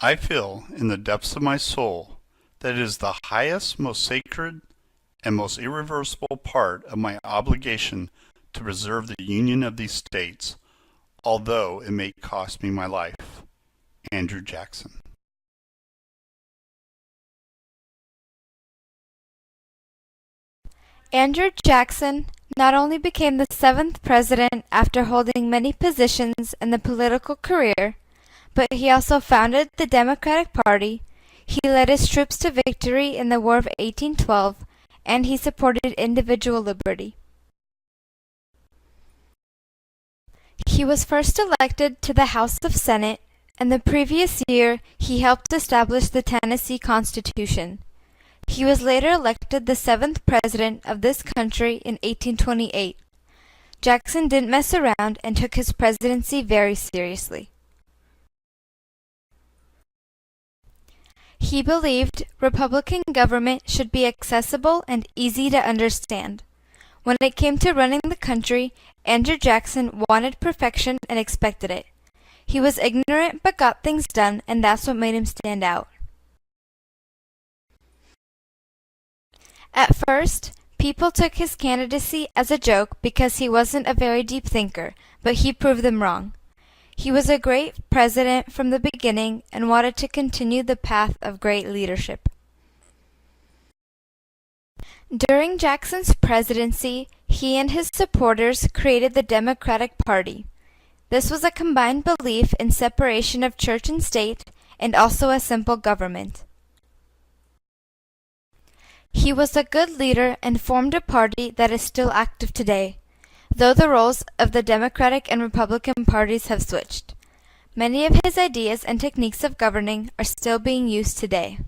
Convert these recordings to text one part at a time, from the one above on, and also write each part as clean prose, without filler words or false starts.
I feel in the depths of my soul that it is the highest, most sacred, and most irreversible part of my obligation to preserve the union of these states, although it may cost me my life. Andrew Jackson. Andrew Jackson not only became the seventh president after holding many positions in the political career, but he also founded the Democratic Party, he led his troops to victory in the War of 1812, and he supported individual liberty. He was first elected to the House of Senate, and the previous year he helped establish the Tennessee Constitution. He was later elected the seventh president of this country in 1828. Jackson didn't mess around and took his presidency very seriously. He believed Republican government should be accessible and easy to understand. When it came to running the country, Andrew Jackson wanted perfection and expected it. He was ignorant but got things done, and that's what made him stand out. At first, people took his candidacy as a joke because he wasn't a very deep thinker, but he proved them wrong. He was a great president from the beginning and wanted to continue the path of great leadership. During Jackson's presidency, he and his supporters created the Democratic Party. This was a combined belief in separation of church and state and also a simple government. He was a good leader and formed a party that is still active today, though the roles of the Democratic and Republican parties have switched. Many of his ideas and techniques of governing are still being used today.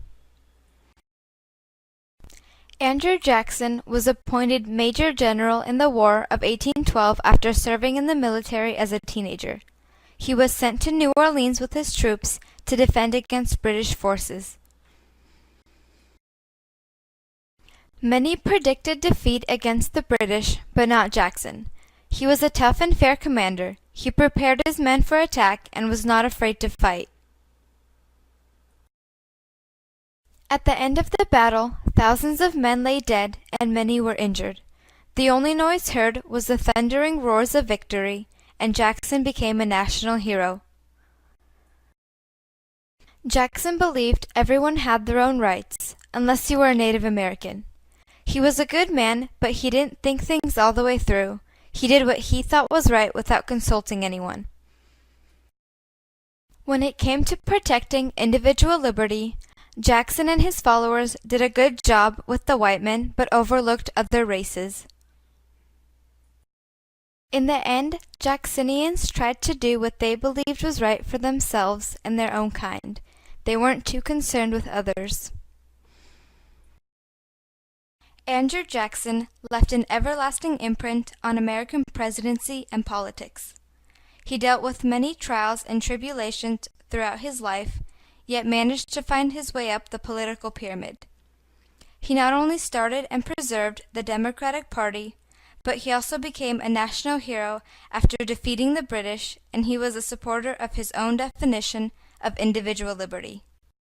Andrew Jackson was appointed Major General in the War of 1812 after serving in the military as a teenager. He was sent to New Orleans with his troops to defend against British forces. Many predicted defeat against the British, but not Jackson. He was a tough and fair commander. He prepared his men for attack and was not afraid to fight. At the end of the battle, thousands of men lay dead and many were injured. The only noise heard was the thundering roars of victory, and Jackson became a national hero. Jackson believed everyone had their own rights, unless you were a Native American. He was a good man, but he didn't think things all the way through. He did what he thought was right without consulting anyone. When it came to protecting individual liberty, Jackson and his followers did a good job with the white men, but overlooked other races. In the end, Jacksonians tried to do what they believed was right for themselves and their own kind. They weren't too concerned with others. Andrew Jackson left an everlasting imprint on American presidency and politics. He dealt with many trials and tribulations throughout his life, yet managed to find his way up the political pyramid. He not only started and preserved the Democratic Party, but he also became a national hero after defeating the British, and he was a supporter of his own definition of individual liberty.